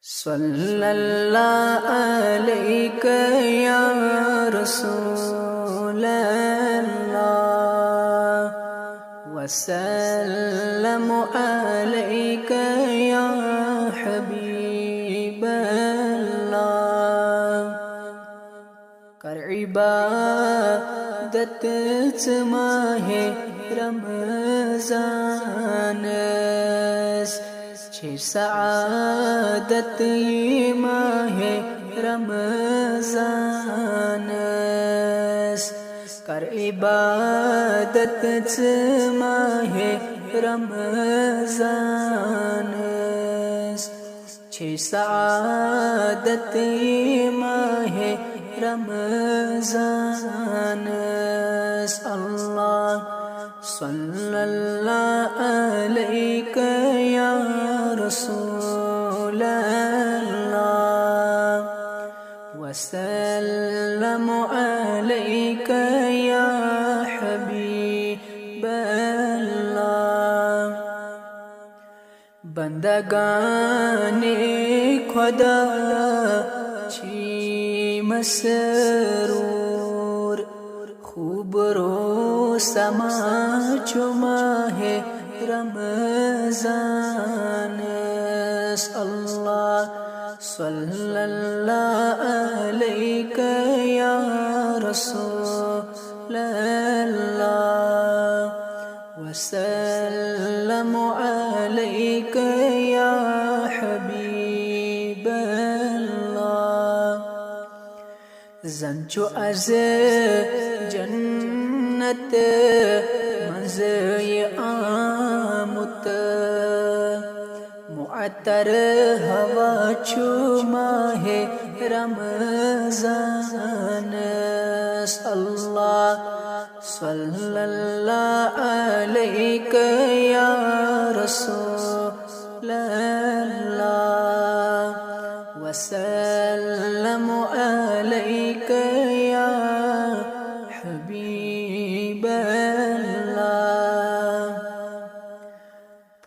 صلی اللہ علیک یا رسول اللہ وسلم علیک یا حبیب اللہ کر عبادت ماہ رمضان سعادت ماہ رمضان کر عبادت ماہ رمضان سعادت ماہ رمضان اللہ صلی اللہ علیک یا رسول اللہ وسلم علیک یا حبیب اللہ بندگان خدا چی مسرور خوب رو سما چماہ رمضان اللہ صلی اللہ علیک یا رسول اللہ وسلم علیک یا حبیب اللہ زنچو از جنت مزی آمت معطر ہوا چو ماہ رمضان اللہ صلی اللہ علیک یا رسول اللہ وسلم علیک یا حبیب اللہ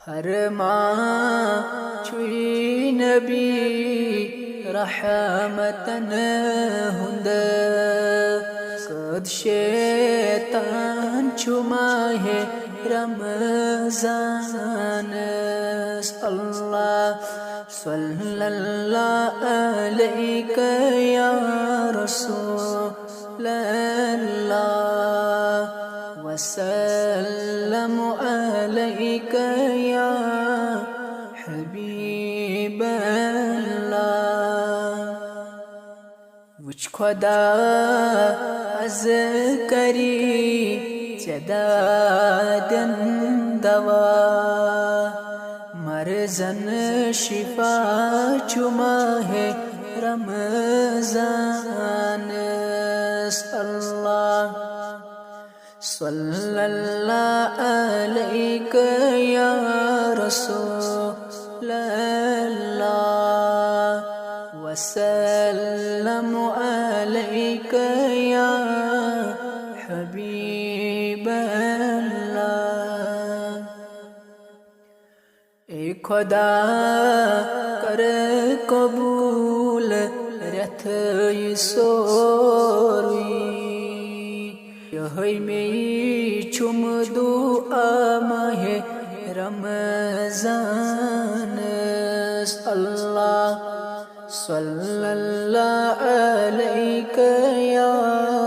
فرما چوی نبی رحمتن ہند قد شیطان چو ماہ رمضان اللہ صلی اللہ علیک یا رسول اللہ وسلم علیک یا حبیب اللہ وچ خدا از کری جدادن دوا مرزن شفا چو ماہ رمضان اللہ صلی اللہ علیک یا رسول اللہ وسلم علیک یا حبیب اللہ اے خدا کر قبول رتھ سوری میں چم دعا ماہ رمضان اللہ صلی اللہ علیک یا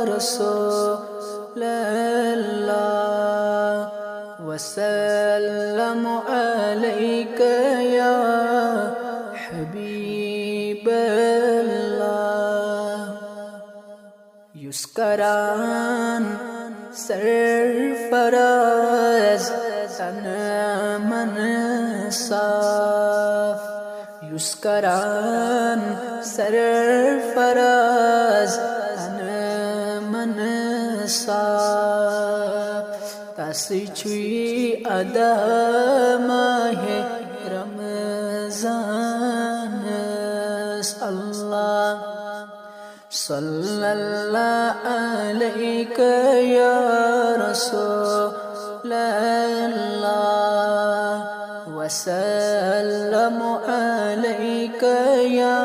رسول اللہ وسلم علیک یا حبیب اللہ یسکران سرفراز تن من صاف یسکران سرفراز تن من صاف تاسی چوی ادا ماہ رمضان اللہ صلی اللہ علیک یا رسول اللہ وسلم علیک یا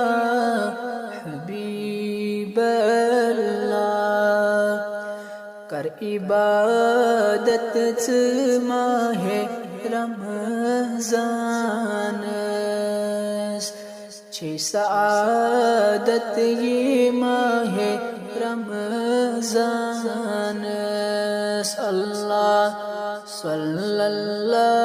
حبیب اللہ کر عبادت ماہ رمضان چھ سعادت یہ ماہ رمضان اللہ صلی اللہ